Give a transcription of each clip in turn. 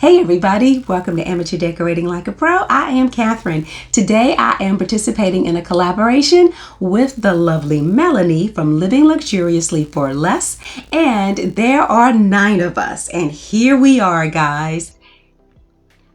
Hey everybody, welcome to Amateur Decorating Like a Pro. I am Catherine. Today I am participating in a collaboration with the lovely Melanie from Living Luxuriously for Less, and there are 9 of us, and here we are, guys.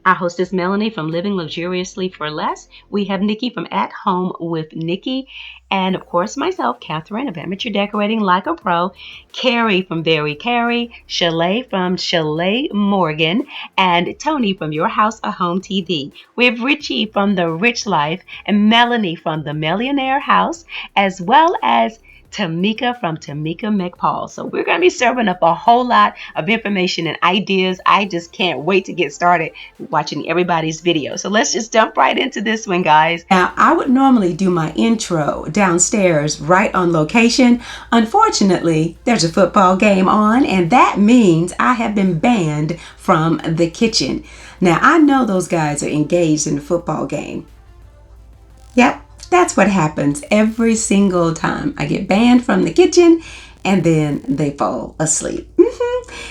Our hostess Melanie from Living Luxuriously for Less. We have Nikki from At Home with Nikki, and of course myself, Catherine of Amateur Decorating Like a Pro, Carrie from Very Carrie, Chalet from Chalet Morgan, and Tony from Your House a Home TV. We have Richie from The Rich Life and Melanie from The Millionaire House, as well as Tamika from Tamika McPaul. So we're going to be serving up a whole lot of information and ideas. I just can't wait to get started watching everybody's video. So let's just jump right into this one, guys. Now, I would normally do my intro downstairs right on location. Unfortunately, there's a football game on, and that means I have been banned from the kitchen. Now, I know those guys are engaged in the football game. Yep. That's what happens every single time. I get banned from the kitchen and then they fall asleep.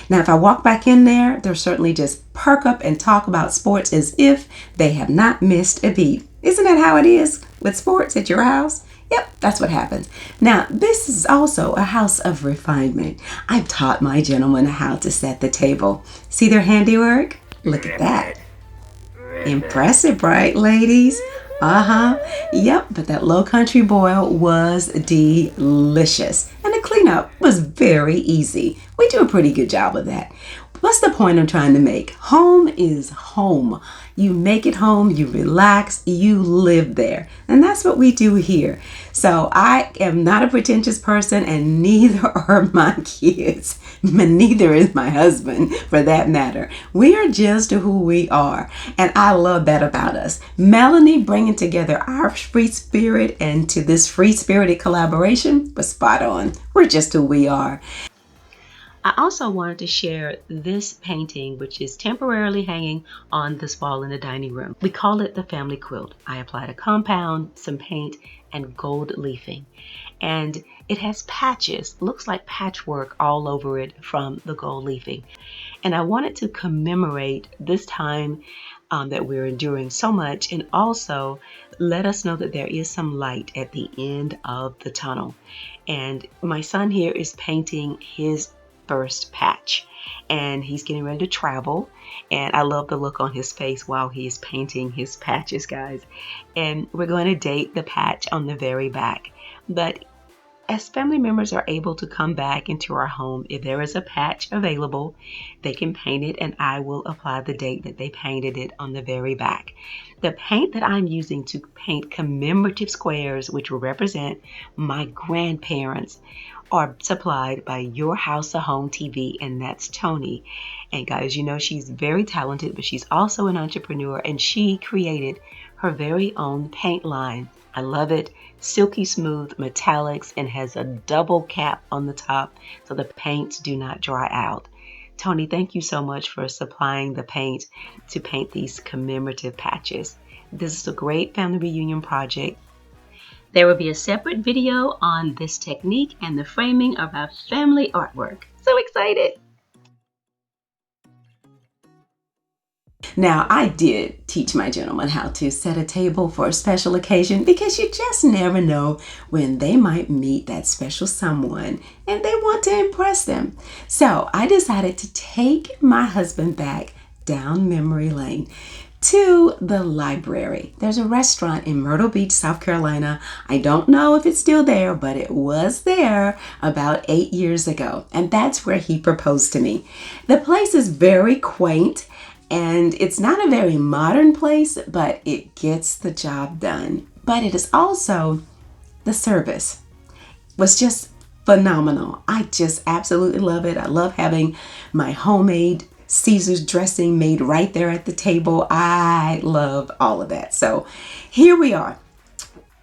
Now, if I walk back in there, they'll certainly just perk up and talk about sports as if they have not missed a beat. Isn't that how it is with sports at your house? Yep, that's what happens. Now, this is also a house of refinement. I've taught my gentlemen how to set the table. See their handiwork? Look at that. Impressive, right, ladies? Yep, but that low country boil was delicious. And the cleanup was very easy. We do a pretty good job of that. What's the point I'm trying to make? Home is home. You make it home, you relax, you live there. And that's what we do here. So I am not a pretentious person, and neither are my kids. Neither is my husband, for that matter. We are just who we are. And I love that about us. Melanie bringing together our free spirit and to this free-spirited collaboration was spot on. We're just who we are. I also wanted to share this painting, which is temporarily hanging on this wall in the dining room. We call it the Family Quilt. I applied a compound, some paint, and gold leafing. And it has patches, looks like patchwork all over it from the gold leafing. And I wanted to commemorate this time that we're enduring so much, and also let us know that there is some light at the end of the tunnel. And my son here is painting his first patch, and he's getting ready to travel, and I love the look on his face while he's painting his patches, guys. And we're going to date the patch on the very back. But as family members are able to come back into our home, if there is a patch available, they can paint it, and I will apply the date that they painted it on the very back. The paint that I'm using to paint commemorative squares, which will represent my grandparents, are supplied by Your House a Home TV, and that's Tony. And guys, you know she's very talented, but she's also an entrepreneur, and she created her very own paint line. I love it. Silky smooth metallics, and has a double cap on the top so the paints do not dry out. Tony, thank you so much for supplying the paint to paint these commemorative patches. This is a great family reunion project. There will be a separate video on this technique and the framing of our family artwork. So excited! Now, I did teach my gentlemen how to set a table for a special occasion, because you just never know when they might meet that special someone and they want to impress them. So I decided to take my husband back down memory lane to the library. There's a restaurant in Myrtle Beach, South Carolina. I don't know if it's still there, but it was there about 8 years ago. And that's where he proposed to me. The place is very quaint, and it's not a very modern place, but it gets the job done. But it is also, the service was just phenomenal. I just absolutely love it. I love having my homemade Caesar's dressing made right there at the table. I love all of that. So here we are,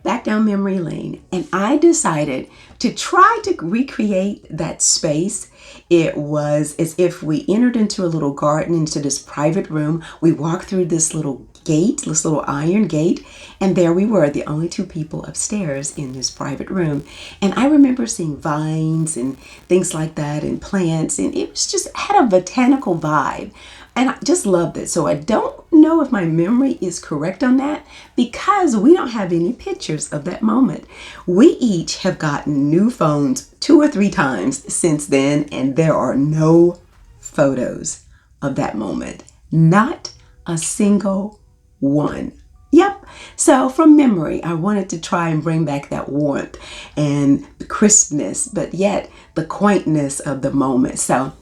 back down memory lane, and I decided to try to recreate that space. It was as if we entered into a little garden, into this private room. We walked through this little gate, this little iron gate, and there we were, the only 2 people upstairs in this private room. And I remember seeing vines and things like that, and plants, and it was just had a botanical vibe. And I just loved it. So I don't know if my memory is correct on that because we don't have any pictures of that moment. We each have gotten new phones 2 or 3 times since then, and there are no photos of that moment. Not a single one. Yep. So from memory, I wanted to try and bring back that warmth and the crispness, but yet the quaintness of the moment. So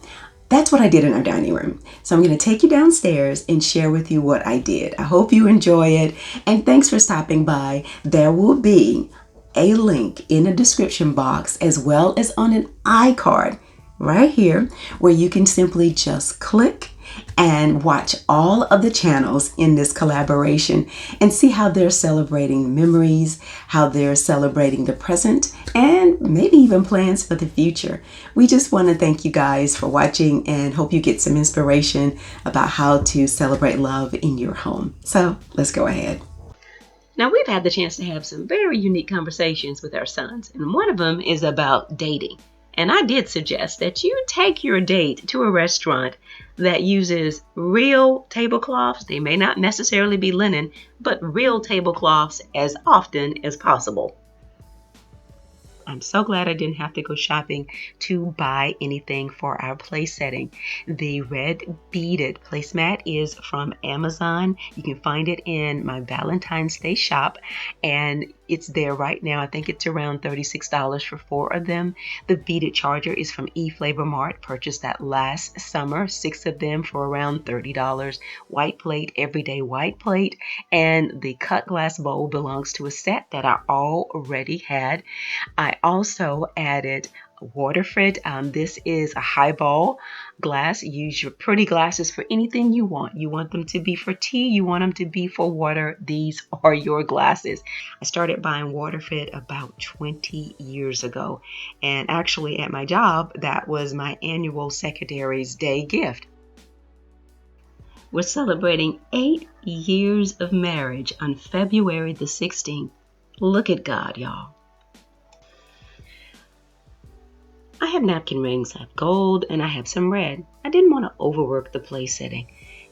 that's what I did in our dining room. So I'm going to take you downstairs and share with you what I did. I hope you enjoy it. And thanks for stopping by. There will be a link in the description box as well as on an iCard right here where you can simply just click and watch all of the channels in this collaboration and see how they're celebrating memories, how they're celebrating the present, and maybe even plans for the future. We just want to thank you guys for watching and hope you get some inspiration about how to celebrate love in your home. So let's go ahead. Now, we've had the chance to have some very unique conversations with our sons, and one of them is about dating. And I did suggest that you take your date to a restaurant that uses real tablecloths. They may not necessarily be linen, but real tablecloths as often as possible. I'm so glad I didn't have to go shopping to buy anything for our place setting. The red beaded placemat is from Amazon. You can find it in my Valentine's Day shop, and it's there right now. I think it's around $36 for 4 of them. The beaded charger is from eFlavor Mart. Purchased that last summer, 6 of them for around $30. White plate, everyday white plate, and the cut glass bowl belongs to a set that I already had. I also added Waterford. This is a highball glass. Use your pretty glasses for anything you want. You want them to be for tea, you want them to be for water. These are your glasses. I started buying Waterford about 20 years ago. And actually at my job, that was my annual Secretary's Day gift. We're celebrating 8 years of marriage on February the 16th. Look at God, y'all. I have napkin rings, I have gold, and I have some red. I didn't want to overwork the place setting.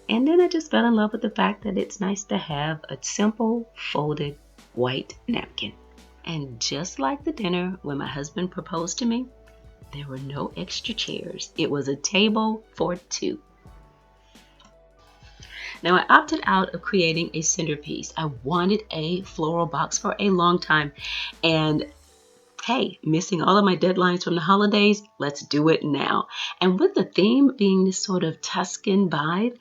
And then I just fell in love with the fact that it's nice to have a simple, folded, white napkin. And just like the dinner when my husband proposed to me, there were no extra chairs. It was a table for 2. Now I opted out of creating a centerpiece. I wanted a floral box for a long time, and hey, missing all of my deadlines from the holidays, let's do it now. And with the theme being this sort of Tuscan vibe,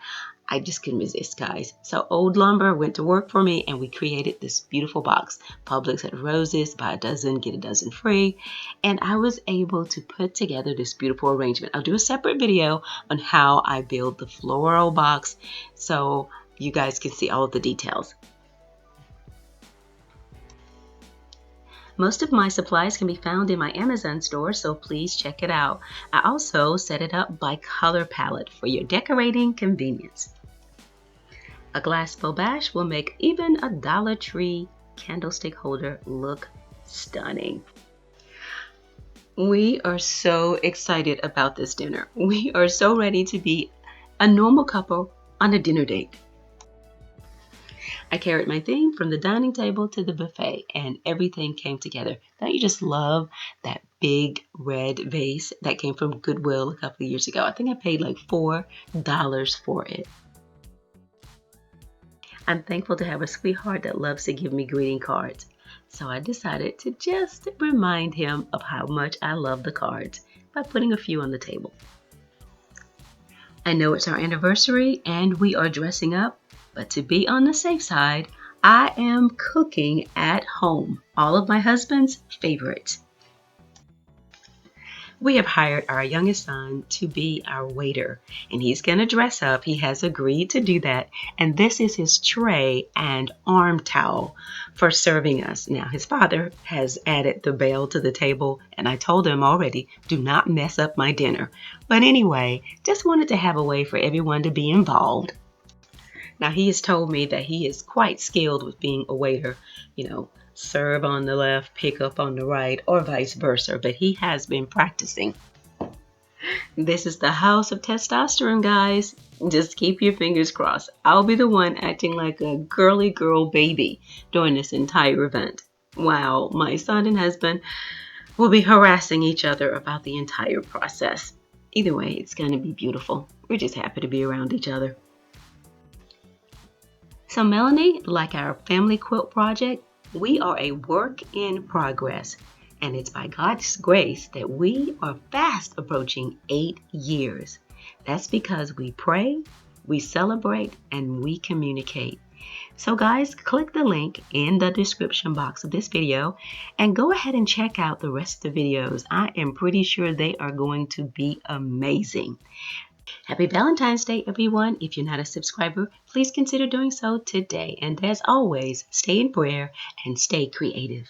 I just couldn't resist, guys. So Old Lumber went to work for me and we created this beautiful box. Publix had roses, buy a dozen, get a dozen free. And I was able to put together this beautiful arrangement. I'll do a separate video on how I build the floral box so you guys can see all of the details. Most of my supplies can be found in my Amazon store, so please check it out. I also set it up by color palette for your decorating convenience. A glass Bobeche will make even a Dollar Tree candlestick holder look stunning. We are so excited about this dinner. We are so ready to be a normal couple on a dinner date. I carried my theme from the dining table to the buffet, and everything came together. Don't you just love that big red vase that came from Goodwill a couple of years ago? I think I paid like $4 for it. I'm thankful to have a sweetheart that loves to give me greeting cards. So I decided to just remind him of how much I love the cards by putting a few on the table. I know it's our anniversary and we are dressing up, but to be on the safe side, I am cooking at home, all of my husband's favorites. We have hired our youngest son to be our waiter, and he's going to dress up. He has agreed to do that, and this is his tray and arm towel for serving us. Now, his father has added the bell to the table, and I told him already, do not mess up my dinner. But anyway, just wanted to have a way for everyone to be involved. Now, he has told me that he is quite skilled with being a waiter, serve on the left, pick up on the right, or vice versa, but he has been practicing. This is the house of testosterone, guys. Just keep your fingers crossed. I'll be the one acting like a girly girl baby during this entire event, while my son and husband will be harassing each other about the entire process. Either way, it's going to be beautiful. We're just happy to be around each other. So Melanie, like our family quilt project, we are a work in progress. And it's by God's grace that we are fast approaching 8 years. That's because we pray, we celebrate, and we communicate. So guys, click the link in the description box of this video and go ahead and check out the rest of the videos. I am pretty sure they are going to be amazing. Happy Valentine's Day, everyone. If you're not a subscriber, please consider doing so today. And as always, stay in prayer and stay creative.